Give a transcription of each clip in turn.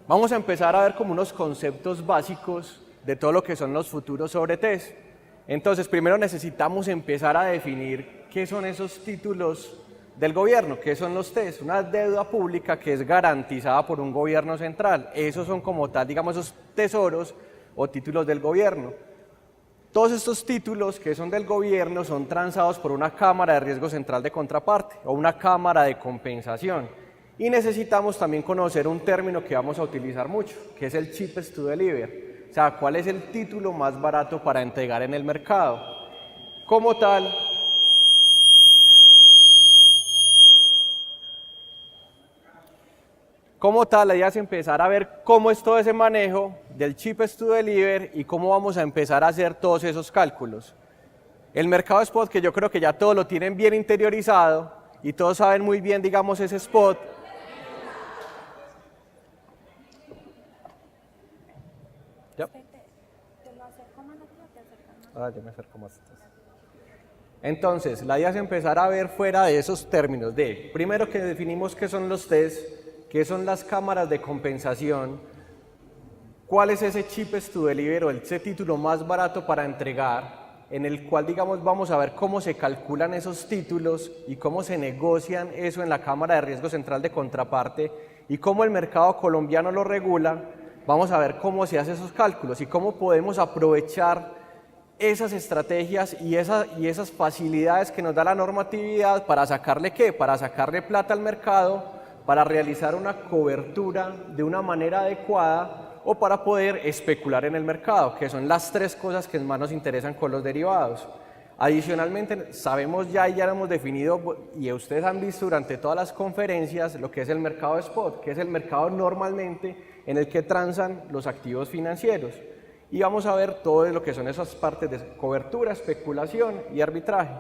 Vamos a empezar a ver como unos conceptos básicos de todo lo que son los futuros sobre TES. Entonces, primero necesitamos empezar a definir qué son esos títulos del gobierno, qué son los TES, una deuda pública que es garantizada por un gobierno central. Esos son como tal, digamos, esos tesoros o títulos del gobierno. Todos estos títulos que son del gobierno son transados por una cámara de riesgo central de contraparte o una cámara de compensación. Y necesitamos también conocer un término que vamos a utilizar mucho, que es el cheapest to deliver. O sea, cuál es el título más barato para entregar en el mercado. Como tal, la idea es empezar a ver cómo es todo ese manejo del cheapest to deliver y cómo vamos a empezar a hacer todos esos cálculos. El mercado spot, que yo creo que ya todos lo tienen bien interiorizado y todos saben muy bien, digamos, ese spot. ¿Ya? Yo me acerco más. Entonces, la idea es empezar a ver fuera de esos términos de, primero que definimos qué son los TES, qué son las cámaras de compensación, cuál es ese cheapest to deliver o ese título más barato para entregar, en el cual, digamos, vamos a ver cómo se calculan esos títulos y cómo se negocian eso en la Cámara de Riesgo Central de Contraparte y cómo el mercado colombiano lo regula. Vamos a ver cómo se hacen esos cálculos y cómo podemos aprovechar esas estrategias y esas facilidades que nos da la normatividad para sacarle ¿qué? Para sacarle plata al mercado, para realizar una cobertura de una manera adecuada o para poder especular en el mercado, que son las tres cosas que más nos interesan con los derivados. Adicionalmente, sabemos ya y ya lo hemos definido y ustedes han visto durante todas las conferencias lo que es el mercado spot, que es el mercado normalmente en el que transan los activos financieros. Y vamos a ver todo lo que son esas partes de cobertura, especulación y arbitraje.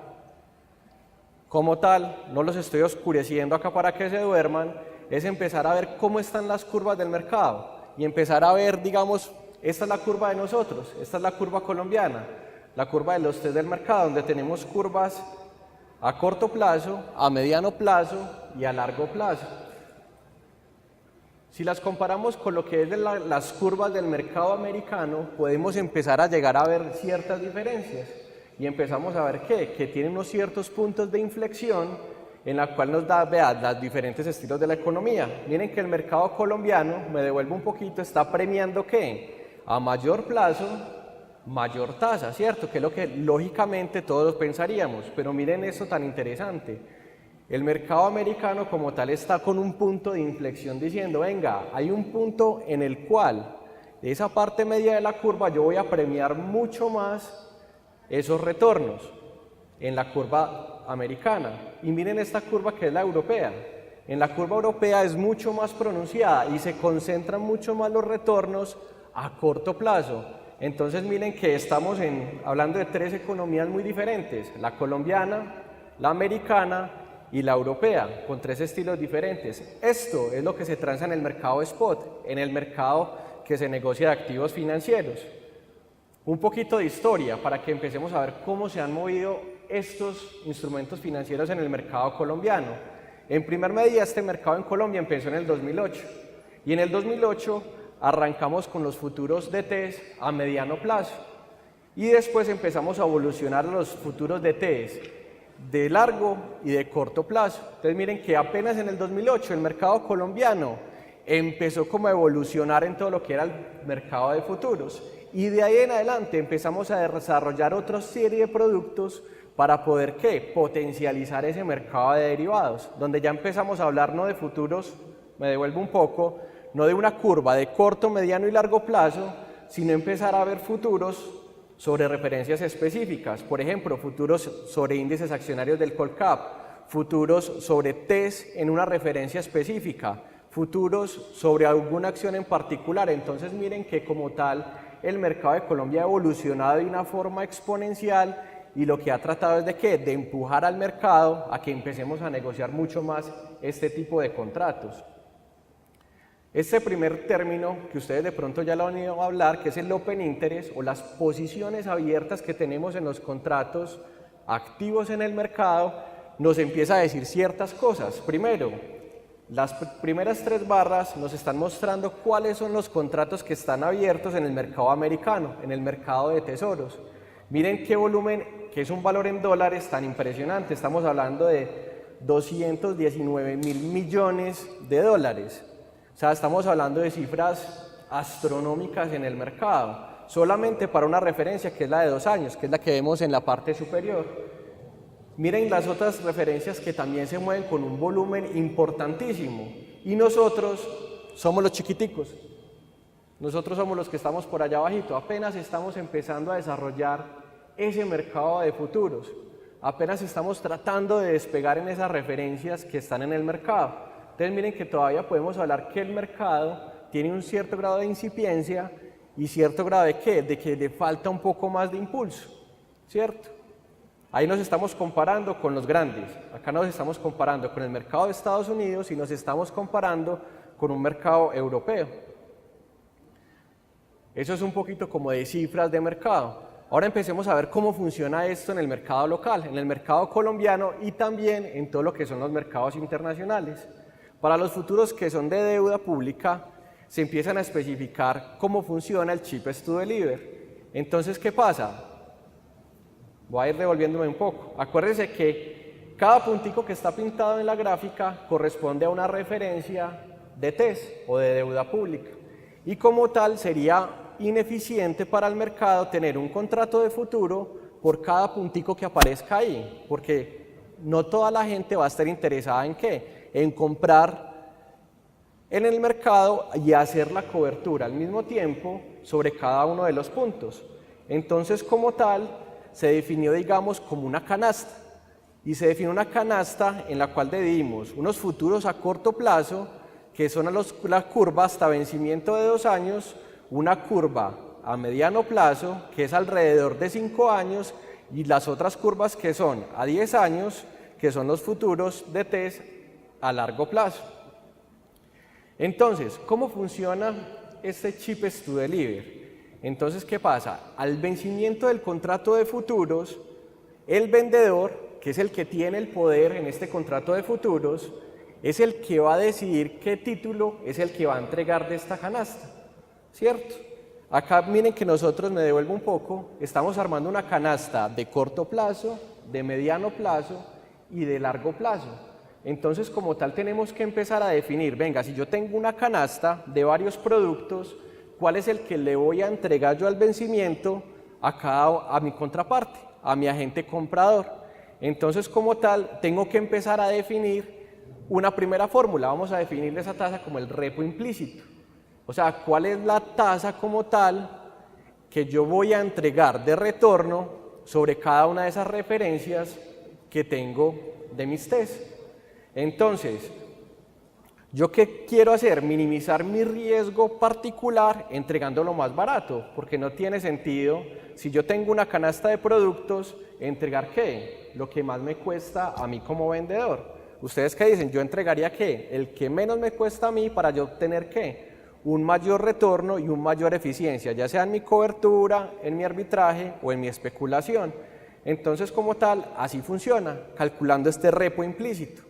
Como tal, no los estoy oscureciendo acá para que se duerman, es empezar a ver cómo están las curvas del mercado y empezar a ver, digamos, esta es la curva de nosotros, esta es la curva colombiana, la curva de los TES del mercado, donde tenemos curvas a corto plazo, a mediano plazo y a largo plazo. Si las comparamos con lo que es las curvas del mercado americano, podemos empezar a llegar a ver ciertas diferencias y empezamos a ver que tiene unos ciertos puntos de inflexión en la cual nos da, vean, los diferentes estilos de la economía. Miren que el mercado colombiano, me devuelvo un poquito, está premiando ¿qué? A mayor plazo, mayor tasa, ¿cierto? Que es lo que lógicamente todos pensaríamos, pero miren esto tan interesante. El mercado americano como tal está con un punto de inflexión diciendo, venga, hay un punto en el cual de esa parte media de la curva yo voy a premiar mucho más esos retornos en la curva americana. Y miren esta curva que es la europea. En la curva europea es mucho más pronunciada y se concentran mucho más los retornos a corto plazo. Entonces miren que estamos hablando de tres economías muy diferentes, la colombiana, la americana y la europea, con tres estilos diferentes. Esto es lo que se transa en el mercado spot, en el mercado que se negocia de activos financieros. Un poquito de historia para que empecemos a ver cómo se han movido estos instrumentos financieros en el mercado colombiano. En primer medida, este mercado en Colombia empezó en el 2008 y en el 2008 arrancamos con los futuros de TES a mediano plazo y después empezamos a evolucionar los futuros de TES de largo y de corto plazo. Entonces miren que apenas en el 2008 el mercado colombiano empezó como a evolucionar en todo lo que era el mercado de futuros y de ahí en adelante empezamos a desarrollar otra serie de productos para poder ¿qué? Potencializar ese mercado de derivados, donde ya empezamos a hablar no de futuros, me devuelvo un poco, no de una curva de corto, mediano y largo plazo, sino empezar a ver futuros sobre referencias específicas, por ejemplo, futuros sobre índices accionarios del Colcap, futuros sobre TES en una referencia específica, futuros sobre alguna acción en particular. Entonces miren que como tal el mercado de Colombia ha evolucionado de una forma exponencial y lo que ha tratado es de ¿qué? De empujar al mercado a que empecemos a negociar mucho más este tipo de contratos. Este primer término que ustedes de pronto ya lo han ido a hablar, que es el Open Interest o las posiciones abiertas que tenemos en los contratos activos en el mercado, nos empieza a decir ciertas cosas. Primero, Las primeras 3 barras nos están mostrando cuáles son los contratos que están abiertos en el mercado americano, en el mercado de tesoros. Miren qué volumen, que es un valor en dólares tan impresionante. Estamos hablando de 219.000 millones de dólares. O sea, estamos hablando de cifras astronómicas en el mercado. Solamente para una referencia que es la de 2 años, que es la que vemos en la parte superior. Miren las otras referencias que también se mueven con un volumen importantísimo. Y nosotros somos los chiquiticos. Nosotros somos los que estamos por allá abajito. Apenas estamos empezando a desarrollar ese mercado de futuros. Apenas estamos tratando de despegar en esas referencias que están en el mercado. Entonces miren que todavía podemos hablar que el mercado tiene un cierto grado de incipiencia y cierto grado de ¿qué? De que le falta un poco más de impulso, ¿cierto? Ahí nos estamos comparando con los grandes, acá nos estamos comparando con el mercado de Estados Unidos y nos estamos comparando con un mercado europeo. Eso es un poquito como de cifras de mercado. Ahora empecemos a ver cómo funciona esto en el mercado local, en el mercado colombiano y también en todo lo que son los mercados internacionales. Para los futuros que son de deuda pública, se empiezan a especificar cómo funciona el Cheapest to Deliver. Entonces, ¿qué pasa? Voy a ir revolviéndome un poco. Acuérdense que cada puntico que está pintado en la gráfica corresponde a una referencia de TES o de deuda pública. Y como tal sería ineficiente para el mercado tener un contrato de futuro por cada puntico que aparezca ahí, porque no toda la gente va a estar interesada en ¿qué? En comprar en el mercado y hacer la cobertura al mismo tiempo sobre cada uno de los puntos. Entonces, como tal, se definió, digamos, como una canasta. Y se define una canasta en la cual dividimos unos futuros a corto plazo, que son la curva hasta vencimiento de 2 años, una curva a mediano plazo, que es alrededor de 5 años, y las otras curvas que son a 10 años, que son los futuros de TES a largo plazo. Entonces, ¿cómo funciona este Cheapest to Deliver? Entonces, ¿qué pasa? Al vencimiento del contrato de futuros, el vendedor, que es el que tiene el poder en este contrato de futuros, es el que va a decidir qué título es el que va a entregar de esta canasta, ¿cierto? Acá miren que nosotros, me devuelvo un poco, estamos armando una canasta de corto plazo, de mediano plazo y de largo plazo. Entonces, como tal, tenemos que empezar a definir, venga, si yo tengo una canasta de varios productos, ¿cuál es el que le voy a entregar yo al vencimiento a mi contraparte, a mi agente comprador? Entonces, como tal, tengo que empezar a definir una primera fórmula. Vamos a definirle esa tasa como el repo implícito. O sea, ¿cuál es la tasa como tal que yo voy a entregar de retorno sobre cada una de esas referencias que tengo de mis TES? Entonces, ¿yo qué quiero hacer? Minimizar mi riesgo particular entregando lo más barato, porque no tiene sentido, si yo tengo una canasta de productos, entregar ¿qué? Lo que más me cuesta a mí como vendedor. ¿Ustedes qué dicen? Yo entregaría ¿qué? El que menos me cuesta a mí para yo obtener ¿qué? Un mayor retorno y una mayor eficiencia, ya sea en mi cobertura, en mi arbitraje o en mi especulación. Entonces, como tal, así funciona, calculando este repo implícito.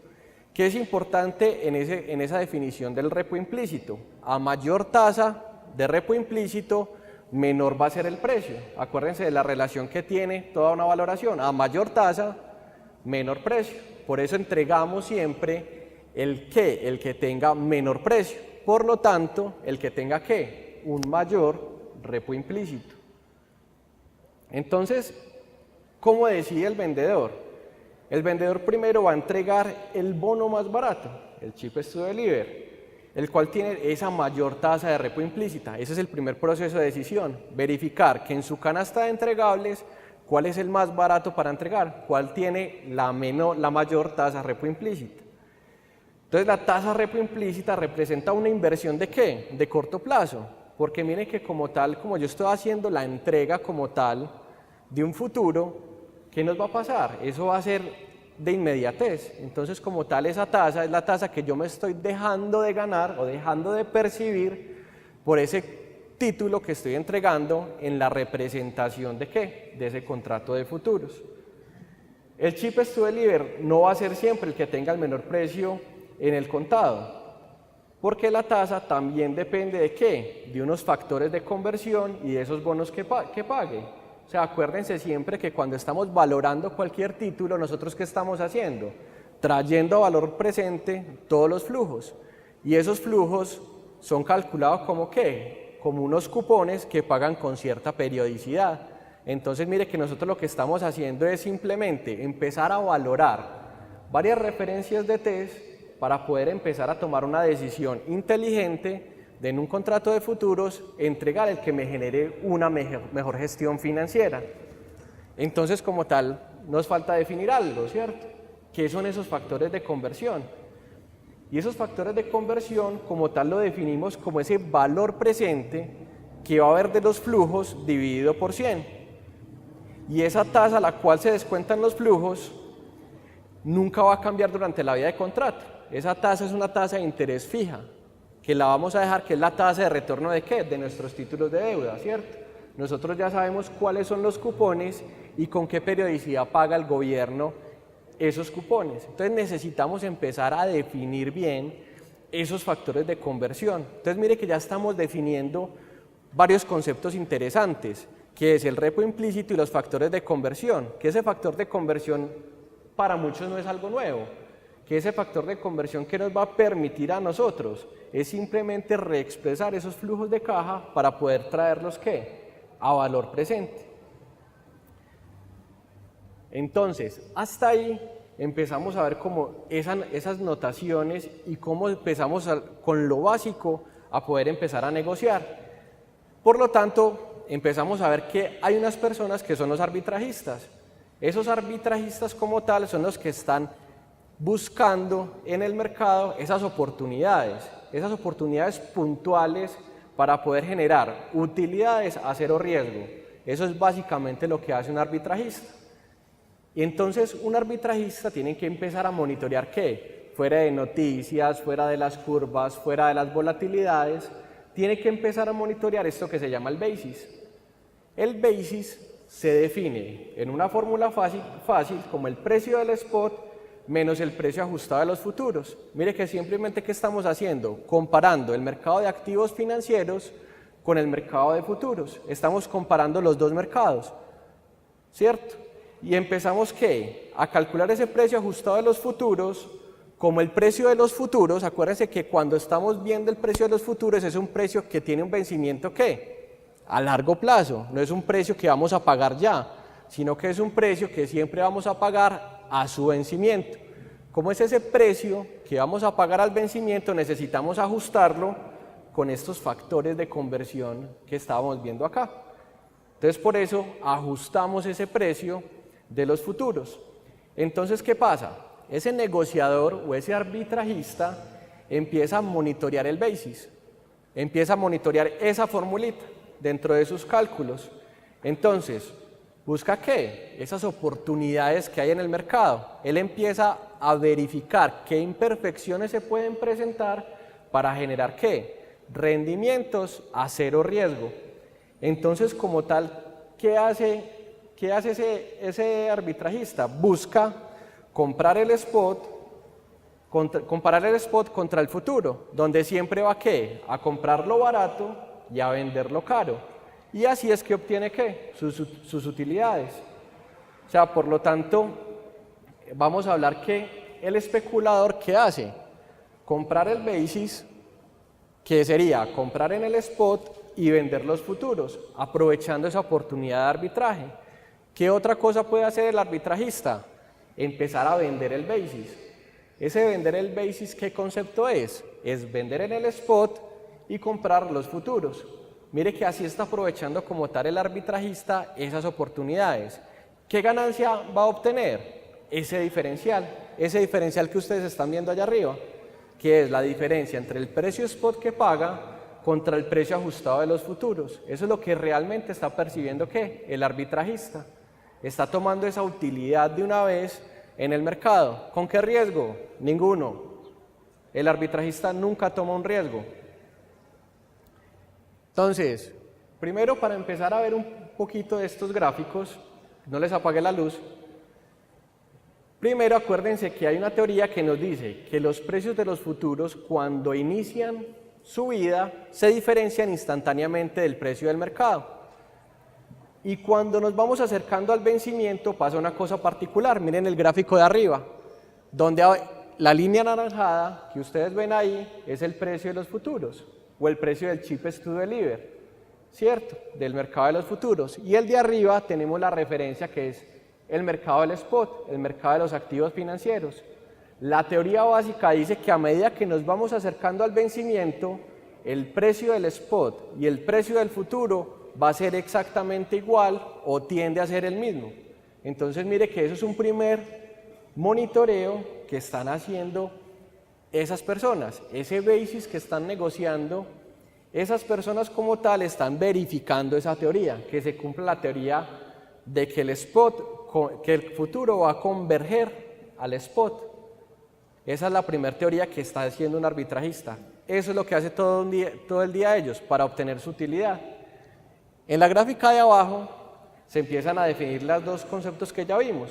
¿Qué es importante en esa definición del repo implícito? A mayor tasa de repo implícito, menor va a ser el precio. Acuérdense de la relación que tiene toda una valoración. A mayor tasa, menor precio. Por eso entregamos siempre el que tenga menor precio. Por lo tanto, el que tenga ¿qué? Un mayor repo implícito. Entonces, ¿cómo decide el vendedor? El vendedor primero va a entregar el bono más barato, el Cheapest to Deliver, el cual tiene esa mayor tasa de repo implícita. Ese es el primer proceso de decisión, verificar que en su canasta de entregables, ¿cuál es el más barato para entregar? ¿Cuál tiene la mayor tasa de repo implícita? Entonces, la tasa de repo implícita representa una inversión ¿de qué? De corto plazo, porque miren que como tal, como yo estoy haciendo la entrega como tal de un futuro, ¿qué nos va a pasar? Eso va a ser de inmediatez. Entonces, como tal, esa tasa es la tasa que yo me estoy dejando de ganar o dejando de percibir por ese título que estoy entregando en la representación ¿de qué? De ese contrato de futuros. El Cheapest to Deliver no va a ser siempre el que tenga el menor precio en el contado. Porque la tasa también depende de ¿qué? De unos factores de conversión y de esos bonos que pague. O sea, acuérdense siempre que cuando estamos valorando cualquier título, ¿nosotros qué estamos haciendo? Trayendo a valor presente todos los flujos. Y esos flujos son calculados como ¿qué? Como unos cupones que pagan con cierta periodicidad. Entonces, mire que nosotros lo que estamos haciendo es simplemente empezar a valorar varias referencias de TES para poder empezar a tomar una decisión inteligente de en un contrato de futuros entregar el que me genere una mejor gestión financiera. Entonces, como tal, nos falta definir algo, ¿cierto? ¿Qué son esos factores de conversión? Y esos factores de conversión, como tal, lo definimos como ese valor presente que va a haber de los flujos dividido por 100. Y esa tasa a la cual se descuentan los flujos nunca va a cambiar durante la vida de contrato. Esa tasa es una tasa de interés fija, que la vamos a dejar, que es la tasa de retorno de ¿qué? De nuestros títulos de deuda, ¿cierto? Nosotros ya sabemos cuáles son los cupones y con qué periodicidad paga el gobierno esos cupones. Entonces necesitamos empezar a definir bien esos factores de conversión. Entonces mire que ya estamos definiendo varios conceptos interesantes, que es el repo implícito y los factores de conversión, que ese factor de conversión para muchos no es algo nuevo, que ese factor de conversión que nos va a permitir a nosotros es simplemente reexpresar esos flujos de caja para poder traerlos ¿qué? A valor presente. Entonces, hasta ahí empezamos a ver como esas notaciones y cómo empezamos con lo básico a poder empezar a negociar. Por lo tanto, empezamos a ver que hay unas personas que son los arbitrajistas. Esos arbitrajistas como tal son los que están buscando en el mercado esas oportunidades puntuales para poder generar utilidades a cero riesgo. Eso es básicamente lo que hace un arbitrajista. Y entonces un arbitrajista tiene que empezar a monitorear ¿qué? Fuera de noticias, fuera de las curvas, fuera de las volatilidades, tiene que empezar a monitorear esto que se llama el basis. El basis se define en una fórmula fácil como el precio del spot menos el precio ajustado de los futuros. Mire que simplemente ¿qué estamos haciendo? Comparando el mercado de activos financieros con el mercado de futuros. Estamos comparando los dos mercados, ¿cierto? Y empezamos ¿qué? A calcular ese precio ajustado de los futuros como el precio de los futuros. Acuérdense que cuando estamos viendo el precio de los futuros es un precio que tiene un vencimiento ¿qué? A largo plazo, no es un precio que vamos a pagar ya, sino que es un precio que siempre vamos a pagar a su vencimiento. ¿Cómo es ese precio que vamos a pagar al vencimiento? Necesitamos ajustarlo con estos factores de conversión que estábamos viendo acá. Entonces, por eso ajustamos ese precio de los futuros. Entonces, ¿qué pasa? Ese negociador o ese arbitrajista empieza a monitorear el basis, empieza a monitorear esa formulita dentro de sus cálculos. Entonces, ¿busca qué? Esas oportunidades que hay en el mercado. Él empieza a verificar qué imperfecciones se pueden presentar para generar ¿qué? Rendimientos a cero riesgo. Entonces, como tal, ¿qué hace ese arbitrajista? Busca comprar el spot, comparar el spot contra el futuro, donde siempre va ¿qué? A comprarlo barato y a venderlo caro. Y así es que obtiene ¿qué? Sus utilidades. O sea, por lo tanto, vamos a hablar que el especulador, ¿qué hace? Comprar el basis, que sería comprar en el spot y vender los futuros, aprovechando esa oportunidad de arbitraje. ¿Qué otra cosa puede hacer el arbitrajista? Empezar a vender el basis. Ese vender el basis, ¿qué concepto es? Es vender en el spot y comprar los futuros. Mire que así está aprovechando como tal el arbitrajista esas oportunidades. ¿Qué ganancia va a obtener? Ese diferencial que ustedes están viendo allá arriba, que es la diferencia entre el precio spot que paga contra el precio ajustado de los futuros. Eso es lo que realmente está percibiendo ¿qué? El arbitrajista. Está tomando esa utilidad de una vez en el mercado. ¿Con qué riesgo? Ninguno. El arbitrajista nunca toma un riesgo. Entonces, primero para empezar a ver un poquito de estos gráficos, no les apague la luz, Primero, acuérdense que hay una teoría que nos dice que los precios de los futuros, cuando inician su vida, se diferencian instantáneamente del precio del mercado. Y cuando nos vamos acercando al vencimiento pasa una cosa particular. Miren el gráfico de arriba, donde la línea anaranjada que ustedes ven ahí es el precio de los futuros o el precio del cheapest to deliver, ¿cierto? Del mercado de los futuros. Y el de arriba tenemos la referencia que es el mercado del spot, el mercado de los activos financieros. La teoría básica dice que a medida que nos vamos acercando al vencimiento, el precio del spot y el precio del futuro va a ser exactamente igual o tiende a ser el mismo. Entonces mire que eso es un primer monitoreo que están haciendo esas personas, ese basis que están negociando, esas personas como tal están verificando esa teoría, que se cumpla la teoría de que el spot, que el futuro va a converger al spot. Esa es la primera teoría que está haciendo un arbitrajista. Eso es lo que hace todo el día ellos para obtener su utilidad. En la gráfica de abajo se empiezan a definir los dos conceptos que ya vimos.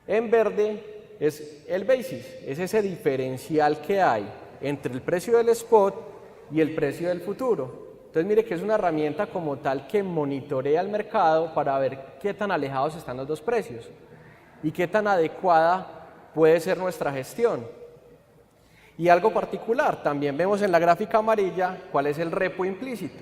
En verde es el basis, es ese diferencial que hay entre el precio del spot y el precio del futuro. Entonces mire que es una herramienta como tal que monitorea el mercado para ver qué tan alejados están los dos precios y qué tan adecuada puede ser nuestra gestión. Y algo particular, también vemos en la gráfica amarilla cuál es el repo implícito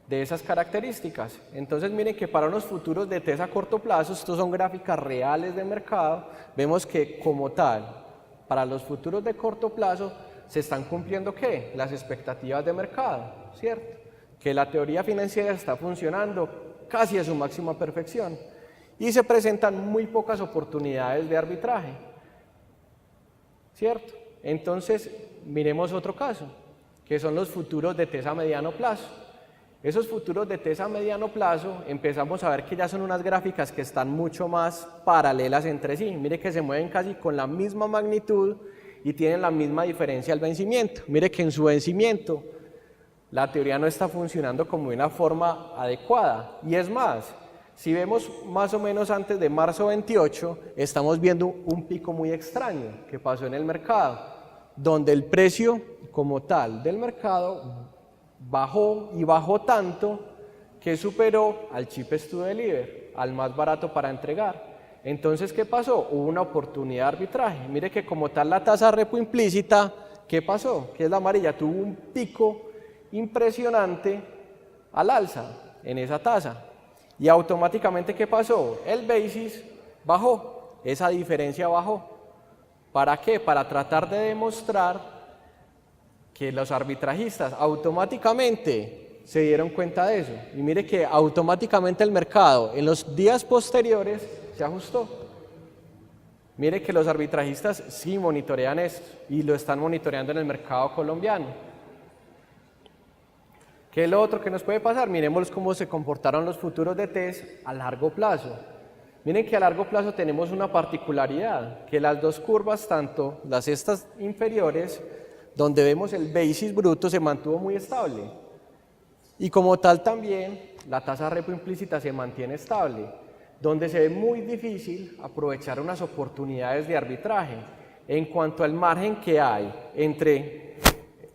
de esas características. Entonces miren que para unos futuros de TES a corto plazo, estos son gráficas reales de mercado, vemos que como tal, para los futuros de corto plazo, se están cumpliendo ¿qué? Las expectativas de mercado, ¿cierto? Que la teoría financiera está funcionando casi a su máxima perfección y se presentan muy pocas oportunidades de arbitraje, ¿cierto? Entonces, miremos otro caso, que son los futuros de TES a mediano plazo. Esos futuros de TES a mediano plazo, empezamos a ver que ya son unas gráficas que están mucho más paralelas entre sí. Mire que se mueven casi con la misma magnitud y tienen la misma diferencia al vencimiento. Mire que en su vencimiento la teoría no está funcionando como de una forma adecuada. Y es más, si vemos más o menos antes de marzo 28, estamos viendo un pico muy extraño que pasó en el mercado, donde el precio como tal del mercado bajó y bajó tanto que superó al cheapest to deliver, al más barato para entregar. Entonces, ¿qué pasó? Hubo una oportunidad de arbitraje. Mire que como tal la tasa repo implícita, ¿qué pasó? Que es la amarilla, tuvo un pico impresionante al alza en esa tasa. Y automáticamente, ¿qué pasó? El basis bajó, esa diferencia bajó. ¿Para qué? Para tratar de demostrar que los arbitrajistas automáticamente se dieron cuenta de eso. Y mire que automáticamente el mercado en los días posteriores se ajustó. Mire que los arbitrajistas sí monitorean esto y lo están monitoreando en el mercado colombiano. ¿Qué es lo otro que nos puede pasar? Miremos cómo se comportaron los futuros de TES a largo plazo. Miren que a largo plazo tenemos una particularidad, que las dos curvas, tanto las estas inferiores, donde vemos el basis bruto, se mantuvo muy estable. Y como tal también, la tasa repo implícita se mantiene estable, donde se ve muy difícil aprovechar unas oportunidades de arbitraje en cuanto al margen que hay entre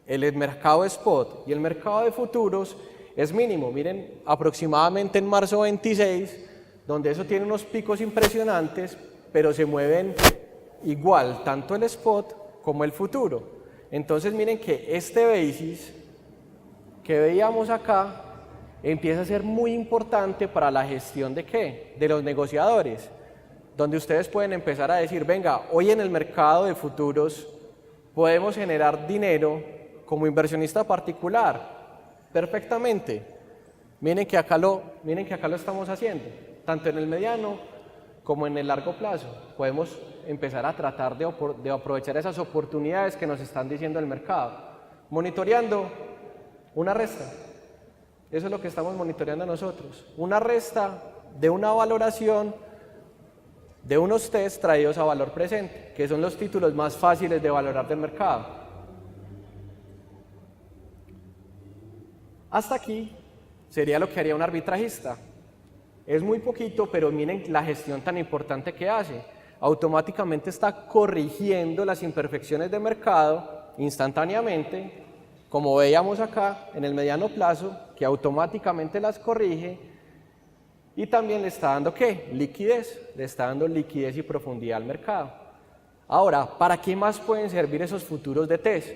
el mercado de spot y el mercado de futuros es mínimo. Miren, aproximadamente en marzo 26, donde eso tiene unos picos impresionantes, pero se mueven igual, tanto el spot como el futuro. Entonces miren que este basis que veíamos acá empieza a ser muy importante para la gestión de ¿qué? De los negociadores, donde ustedes pueden empezar a decir, venga, hoy en el mercado de futuros podemos generar dinero como inversionista particular, perfectamente. Miren que acá lo estamos haciendo, tanto en el mediano como en el largo plazo. Podemos empezar a tratar de aprovechar esas oportunidades que nos están diciendo el mercado, monitoreando una resta. Eso es lo que estamos monitoreando nosotros, una resta de una valoración de unos test traídos a valor presente, que son los títulos más fáciles de valorar del mercado. Hasta aquí sería lo que haría un arbitrajista. Es muy poquito, pero miren la gestión tan importante que hace. automáticamente está corrigiendo las imperfecciones de mercado instantáneamente, como veíamos acá en el mediano plazo, que automáticamente las corrige, y también le está dando ¿qué? Liquidez, le está dando liquidez y profundidad al mercado. Ahora, ¿para qué más pueden servir esos futuros de test?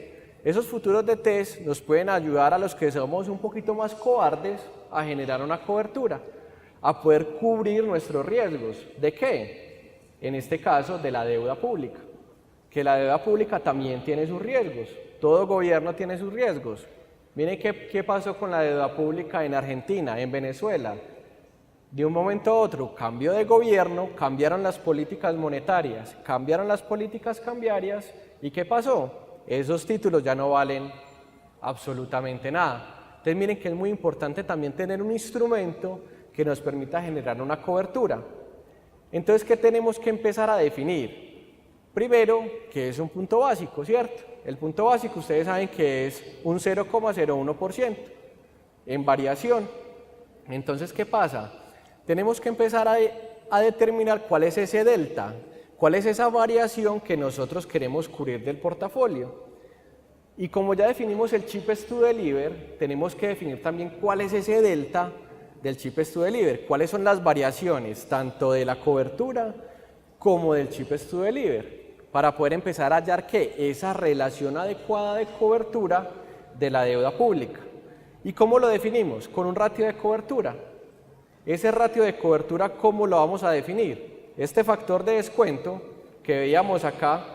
Esos futuros de test nos pueden ayudar a los que somos un poquito más cobardes a generar una cobertura, a poder cubrir nuestros riesgos. ¿De qué? En este caso, de la deuda pública, que la deuda pública también tiene sus riesgos, todo gobierno tiene sus riesgos. Miren qué pasó con la deuda pública en Argentina, en Venezuela. De un momento a otro, cambio de gobierno, cambiaron las políticas monetarias, cambiaron las políticas cambiarias, ¿y qué pasó? Esos títulos ya no valen absolutamente nada. Entonces miren que es muy importante también tener un instrumento que nos permita generar una cobertura. Entonces, ¿qué tenemos que empezar a definir? Primero, que es un punto básico, ¿cierto? El punto básico ustedes saben que es un 0,01% en variación. Entonces, ¿qué pasa? Tenemos que empezar a determinar cuál es ese delta, cuál es esa variación que nosotros queremos cubrir del portafolio. Y como ya definimos el cheapest to deliver, tenemos que definir también cuál es ese delta del cheapest to deliver, cuáles son las variaciones tanto de la cobertura como del cheapest to deliver, para poder empezar a hallar ¿qué? Esa relación adecuada de cobertura de la deuda pública. ¿Y cómo lo definimos? Con un ratio de cobertura. Ese ratio de cobertura, ¿cómo lo vamos a definir? Este factor de descuento que veíamos acá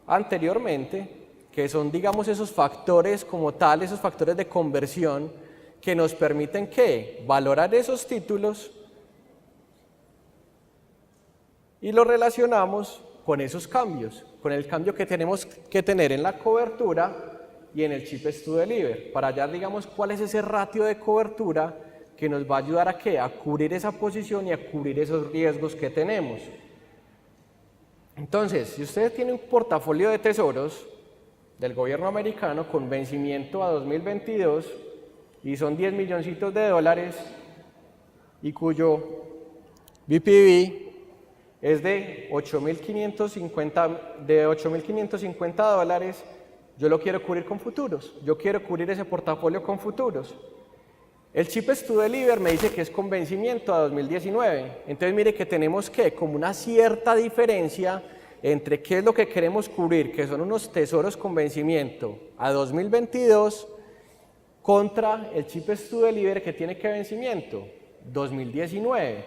anteriormente, que son digamos esos factores como tal, esos factores de conversión que nos permiten ¿qué? Valorar esos títulos y lo relacionamos con esos cambios, con el cambio que tenemos que tener en la cobertura y en el cheapest to deliver, para hallar digamos cuál es ese ratio de cobertura que nos va a ayudar a ¿qué? A cubrir esa posición y a cubrir esos riesgos que tenemos. Entonces, si ustedes tienen un portafolio de tesoros del gobierno americano con vencimiento a 2022 y son 10 milloncitos de dólares y cuyo BPV es de 8.550 dólares, yo lo quiero cubrir con futuros, yo quiero cubrir ese portafolio con futuros. El cheapest to deliver me dice que es con vencimiento a 2019, entonces mire que tenemos que como una cierta diferencia entre qué es lo que queremos cubrir, que son unos tesoros con vencimiento a 2022 contra el cheapest to deliver que tiene que vencimiento 2019.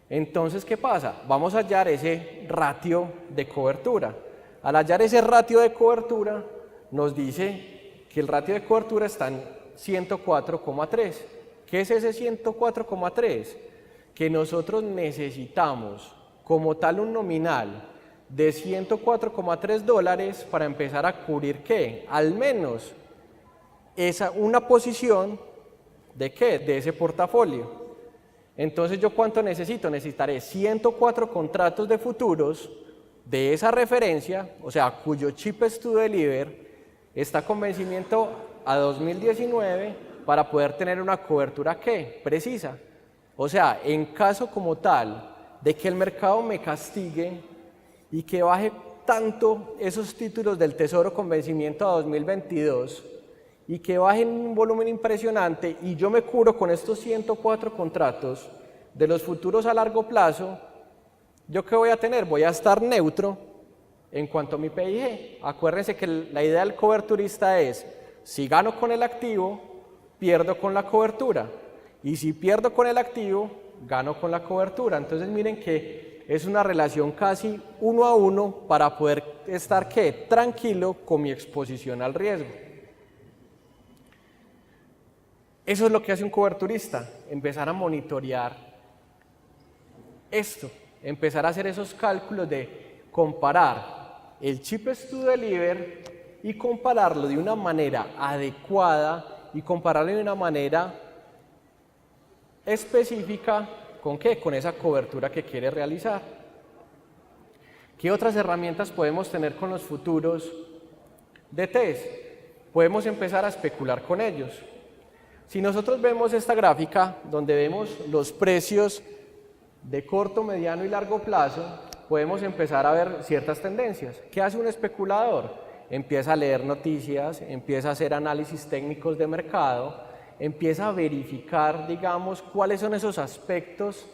Entonces, ¿qué pasa? Vamos a hallar ese ratio de cobertura. Al hallar ese ratio de cobertura, nos dice que el ratio de cobertura está en 104,3. ¿Qué es ese 104,3? Que nosotros necesitamos como tal un nominal de 104,3 dólares para empezar a cubrir ¿qué? Al menos una posición ¿de qué? De ese portafolio. Entonces, ¿yo cuánto necesito? Necesitaré 104 contratos de futuros de esa referencia, o sea, cuyo cheapest to deliver está con vencimiento a 2019 para poder tener una cobertura ¿qué? Precisa. O sea, en caso como tal de que el mercado me castigue y que baje tanto esos títulos del Tesoro con vencimiento a 2022 y que bajen un volumen impresionante y yo me cubro con estos 104 contratos de los futuros a largo plazo, ¿yo qué voy a tener? Voy a estar neutro en cuanto a mi PIG. Acuérdense que la idea del coberturista es, si gano con el activo, pierdo con la cobertura, y si pierdo con el activo, gano con la cobertura. Entonces miren que es una relación casi 1 a 1 para poder estar ¿qué? Tranquilo con mi exposición al riesgo. Eso es lo que hace un coberturista, empezar a monitorear esto, empezar a hacer esos cálculos de comparar el cheapest to deliver y compararlo de una manera adecuada y compararlo de una manera específica ¿con qué? Con esa cobertura que quiere realizar. ¿Qué otras herramientas podemos tener con los futuros de test? Podemos empezar a especular con ellos. Si nosotros vemos esta gráfica donde vemos los precios de corto, mediano y largo plazo, podemos empezar a ver ciertas tendencias. ¿Qué hace un especulador? Empieza a leer noticias, empieza a hacer análisis técnicos de mercado, empieza a verificar, digamos, cuáles son esos aspectos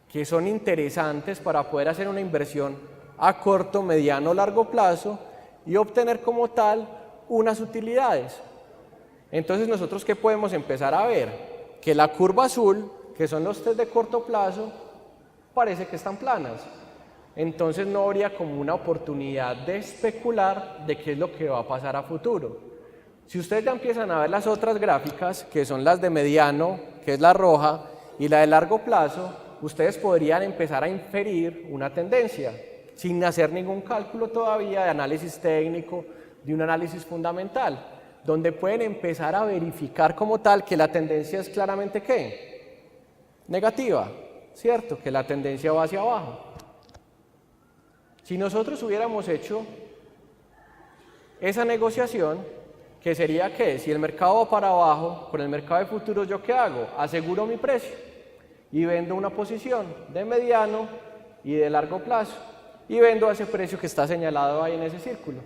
que son interesantes para poder hacer una inversión a corto, mediano o largo plazo y obtener como tal unas utilidades. Entonces nosotros ¿qué podemos empezar a ver? Que la curva azul, que son los test de corto plazo, parece que están planas. Entonces no habría como una oportunidad de especular de qué es lo que va a pasar a futuro. Si ustedes ya empiezan a ver las otras gráficas, que son las de mediano, que es la roja, y la de largo plazo, ustedes podrían empezar a inferir una tendencia, sin hacer ningún cálculo todavía de análisis técnico, de un análisis fundamental, donde pueden empezar a verificar como tal que la tendencia es claramente ¿qué? Negativa, ¿cierto? Que la tendencia va hacia abajo. Si nosotros hubiéramos hecho esa negociación, que sería que si el mercado va para abajo, con el mercado de futuros, ¿yo qué hago? Aseguro mi precio y vendo una posición de mediano y de largo plazo y vendo a ese precio que está señalado ahí en ese círculo.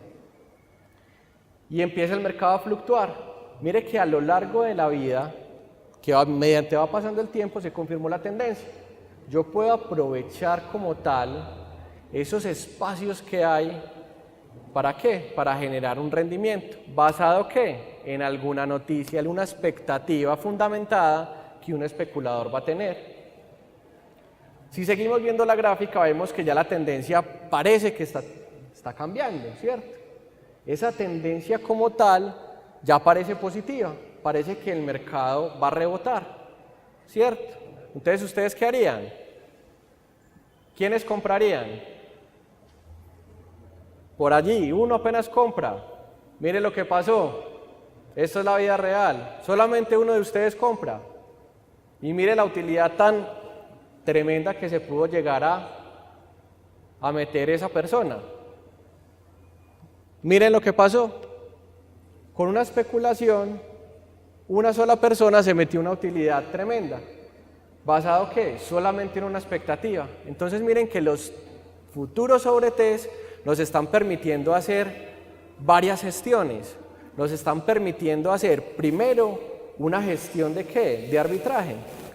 Y empieza el mercado a fluctuar. Mire que a lo largo de la vida, que mediante va pasando el tiempo, se confirmó la tendencia. Yo puedo aprovechar como tal esos espacios que hay, ¿para qué? Para generar un rendimiento. ¿Basado qué? En alguna noticia, alguna expectativa fundamentada que un especulador va a tener. Si seguimos viendo la gráfica, vemos que ya la tendencia parece que está cambiando, ¿cierto? Esa tendencia como tal ya parece positiva, parece que el mercado va a rebotar, ¿cierto? Entonces, ¿ustedes qué harían? ¿Quiénes comprarían? Por allí, uno apenas compra. Mire lo que pasó. Esto es la vida real. Solamente uno de ustedes compra. Y mire la utilidad tan tremenda que se pudo llegar a meter esa persona. Miren lo que pasó. Con una especulación, una sola persona se metió una utilidad tremenda. ¿Basado qué? Solamente en una expectativa. Entonces miren que los futuros sobre test nos están permitiendo hacer varias gestiones. Nos están permitiendo hacer primero una gestión de ¿qué? De arbitraje.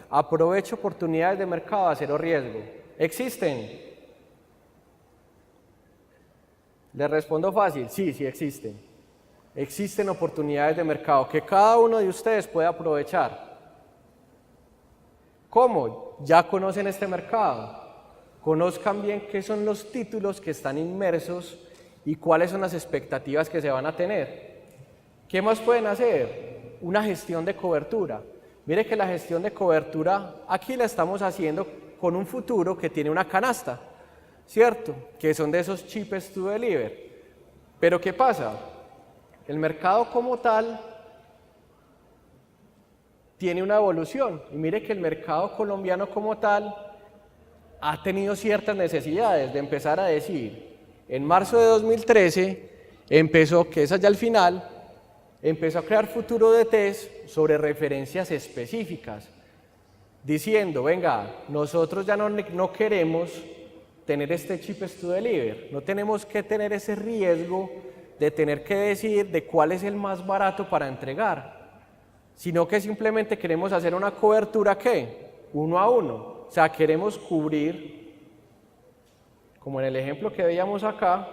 Aprovecho oportunidades de mercado a cero riesgo. ¿Existen? Les respondo fácil, sí, sí existen. Existen oportunidades de mercado que cada uno de ustedes puede aprovechar. ¿Cómo? Ya conocen este mercado. Conozcan bien qué son los títulos que están inmersos y cuáles son las expectativas que se van a tener. ¿Qué más pueden hacer? Una gestión de cobertura. Mire que la gestión de cobertura aquí la estamos haciendo con un futuro que tiene una canasta, ¿cierto? Que son de esos chips to deliver. Pero ¿qué pasa? El mercado como tal tiene una evolución. Y mire que el mercado colombiano como tal ha tenido ciertas necesidades de empezar a decir, en marzo de 2013 empezó, que es allá al final, empezó a crear futuro de test sobre referencias específicas, diciendo, venga, nosotros ya no queremos tener este chip to deliver, no tenemos que tener ese riesgo de tener que decir de cuál es el más barato para entregar, sino que simplemente queremos hacer una cobertura, ¿qué? 1 a 1. O sea, queremos cubrir, como en el ejemplo que veíamos acá,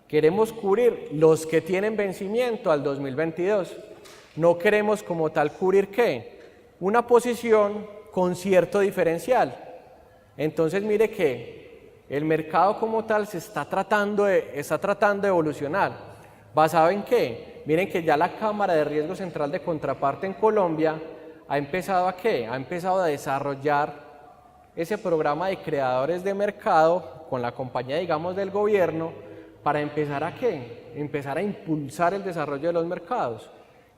queremos cubrir los que tienen vencimiento al 2022. No queremos como tal cubrir ¿qué? Una posición con cierto diferencial. Entonces mire que el mercado como tal se está tratando de evolucionar. ¿Basado en qué? Miren que ya la Cámara de Riesgo Central de Contraparte en Colombia ha empezado a ¿qué? Ha empezado a desarrollar ese programa de creadores de mercado con la compañía, digamos, del gobierno para empezar a ¿qué? Empezar a impulsar el desarrollo de los mercados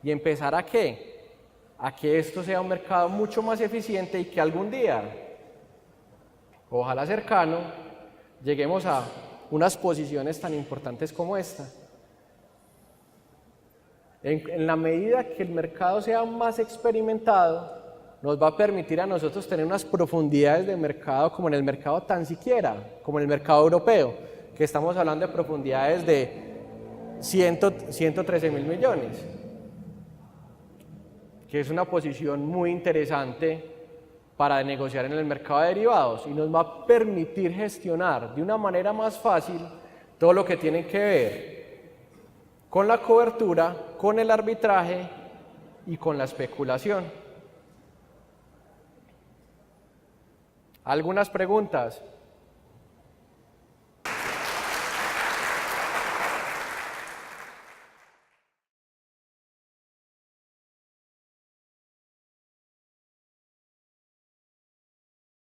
y empezar a ¿qué? A que esto sea un mercado mucho más eficiente y que algún día, ojalá cercano, lleguemos a unas posiciones tan importantes como esta. En la medida que el mercado sea más experimentado, nos va a permitir a nosotros tener unas profundidades de mercado como en el mercado tan siquiera, como en el mercado europeo, que estamos hablando de profundidades de 113 mil millones, que es una posición muy interesante para negociar en el mercado de derivados y nos va a permitir gestionar de una manera más fácil todo lo que tiene que ver con la cobertura, con el arbitraje y con la especulación. ¿Algunas preguntas?